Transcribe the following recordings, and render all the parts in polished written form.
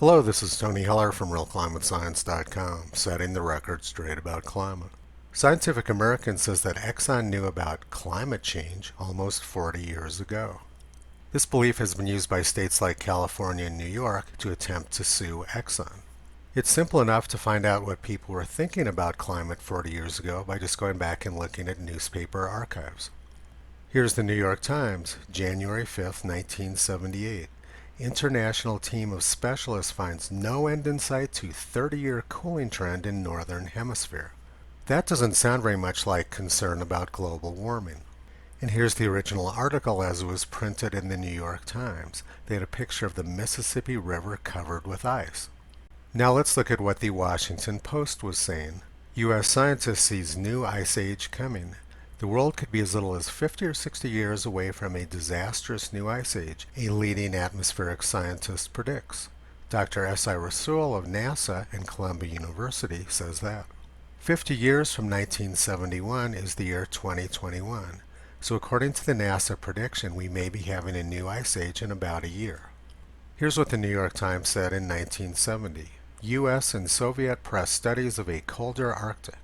Hello, this is Tony Heller from RealClimateScience.com, setting the record straight about climate. Scientific American says that Exxon knew about climate change almost 40 years ago. This belief has been used by states like California and New York to attempt to sue Exxon. It's simple enough to find out what people were thinking about climate 40 years ago by just going back and looking at newspaper archives. Here's the New York Times, January 5, 1978. International team of specialists finds no end in sight to 30-year cooling trend in northern hemisphere. That doesn't sound very much like concern about global warming. And here's the original article as it was printed in the New York Times. They had a picture of the Mississippi River covered with ice. Now let's look at what the Washington Post was saying. U.S. scientist sees new ice age coming. The world could be as little as 50 or 60 years away from a disastrous new ice age, a leading atmospheric scientist predicts. Dr. S.I. Rasool of NASA and Columbia University says that. 50 years from 1971 is the year 2021. So according to the NASA prediction, we may be having a new ice age in about a year. Here's what the New York Times said in 1970. U.S. and Soviet press studies of a colder Arctic.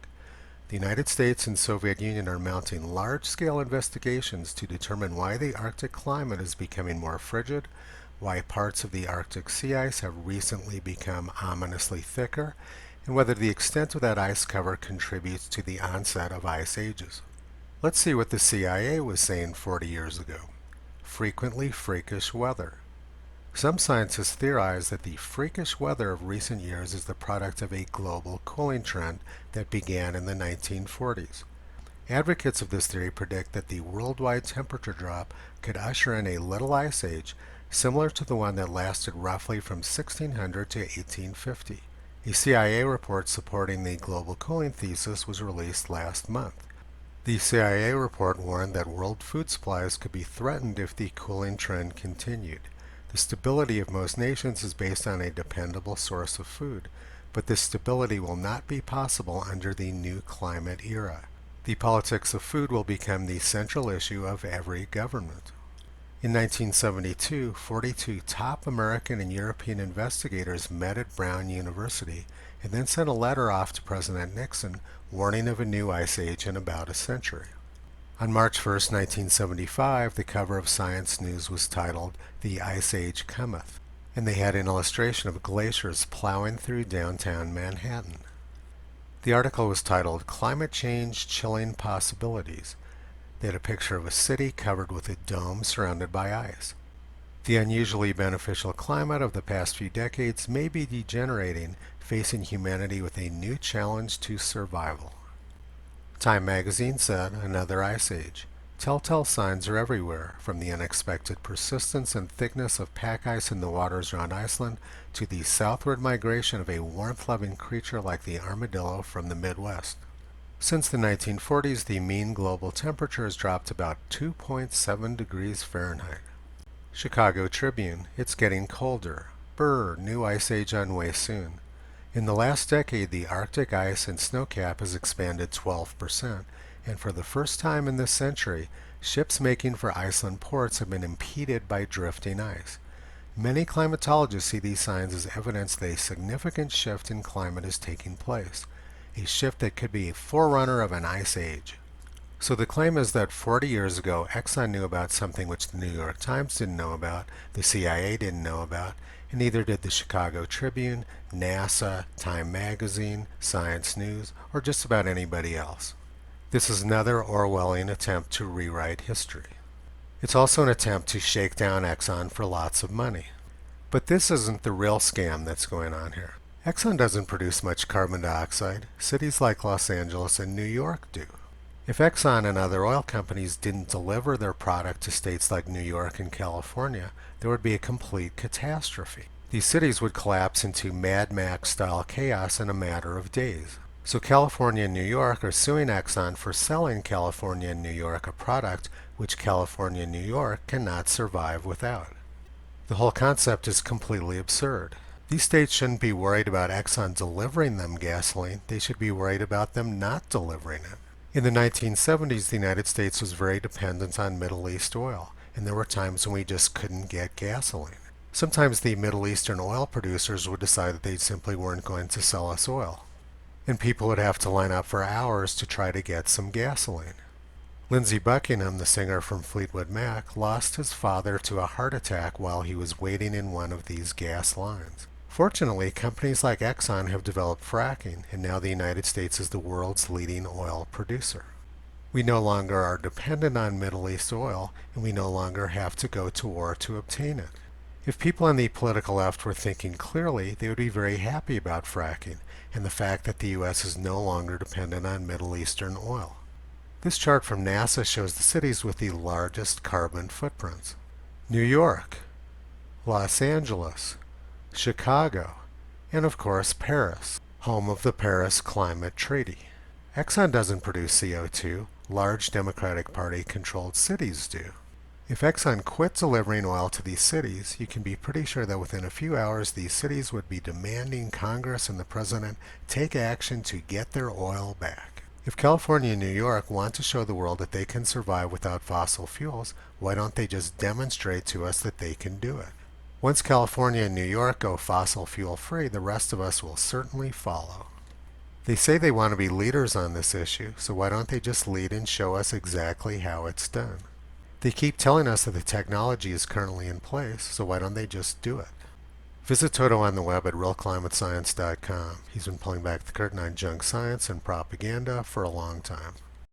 The United States and Soviet Union are mounting large-scale investigations to determine why the Arctic climate is becoming more frigid, why parts of the Arctic sea ice have recently become ominously thicker, and whether the extent of that ice cover contributes to the onset of ice ages. Let's see what the CIA was saying 40 years ago. Frequently freakish weather. Some scientists theorize that the freakish weather of recent years is the product of a global cooling trend that began in the 1940s. Advocates of this theory predict that the worldwide temperature drop could usher in a little ice age similar to the one that lasted roughly from 1600 to 1850. A CIA report supporting the global cooling thesis was released last month. The CIA report warned that world food supplies could be threatened if the cooling trend continued. The stability of most nations is based on a dependable source of food, but this stability will not be possible under the new climate era. The politics of food will become the central issue of every government. In 1972, 42 top American and European investigators met at Brown University and then sent a letter off to President Nixon warning of a new ice age in about a century. On March 1, 1975, the cover of Science News was titled, "The Ice Age Cometh," and they had an illustration of glaciers plowing through downtown Manhattan. The article was titled, "Climate Change Chilling Possibilities." They had a picture of a city covered with a dome surrounded by ice. The unusually beneficial climate of the past few decades may be degenerating, facing humanity with a new challenge to survival. Time magazine said, another ice age. Telltale signs are everywhere, from the unexpected persistence and thickness of pack ice in the waters around Iceland to the southward migration of a warmth-loving creature like the armadillo from the Midwest. Since the 1940s, the mean global temperature has dropped about 2.7 degrees Fahrenheit. Chicago Tribune, it's getting colder. Brr, new ice age on way soon. In the last decade, the Arctic ice and snowcap has expanded 12%, and for the first time in this century, ships making for Iceland ports have been impeded by drifting ice. Many climatologists see these signs as evidence that a significant shift in climate is taking place, a shift that could be a forerunner of an ice age. So the claim is that 40 years ago, Exxon knew about something which the New York Times didn't know about, the CIA didn't know about, and neither did the Chicago Tribune, NASA, Time Magazine, Science News, or just about anybody else. This is another Orwellian attempt to rewrite history. It's also an attempt to shake down Exxon for lots of money. But this isn't the real scam that's going on here. Exxon doesn't produce much carbon dioxide. Cities like Los Angeles and New York do. If Exxon and other oil companies didn't deliver their product to states like New York and California, there would be a complete catastrophe. These cities would collapse into Mad Max-style chaos in a matter of days. So California and New York are suing Exxon for selling California and New York a product which California and New York cannot survive without. The whole concept is completely absurd. These states shouldn't be worried about Exxon delivering them gasoline. They should be worried about them not delivering it. In the 1970s, the United States was very dependent on Middle East oil, and there were times when we just couldn't get gasoline. Sometimes the Middle Eastern oil producers would decide that they simply weren't going to sell us oil, and people would have to line up for hours to try to get some gasoline. Lindsey Buckingham, the singer from Fleetwood Mac, lost his father to a heart attack while he was waiting in one of these gas lines. Fortunately, companies like Exxon have developed fracking, and now the United States is the world's leading oil producer. We no longer are dependent on Middle East oil, and we no longer have to go to war to obtain it. If people on the political left were thinking clearly, they would be very happy about fracking and the fact that the U.S. is no longer dependent on Middle Eastern oil. This chart from NASA shows the cities with the largest carbon footprints: New York, Los Angeles, Chicago, and of course Paris, home of the Paris Climate Treaty. Exxon doesn't produce CO2, large Democratic Party controlled cities do. If Exxon quit delivering oil to these cities, you can be pretty sure that within a few hours these cities would be demanding Congress and the President take action to get their oil back. If California and New York want to show the world that they can survive without fossil fuels, why don't they just demonstrate to us that they can do it? Once California and New York go fossil fuel free, the rest of us will certainly follow. They say they want to be leaders on this issue, so why don't they just lead and show us exactly how it's done? They keep telling us that the technology is currently in place, so why don't they just do it? Visit Toto on the web at realclimatescience.com. He's been pulling back the curtain on junk science and propaganda for a long time.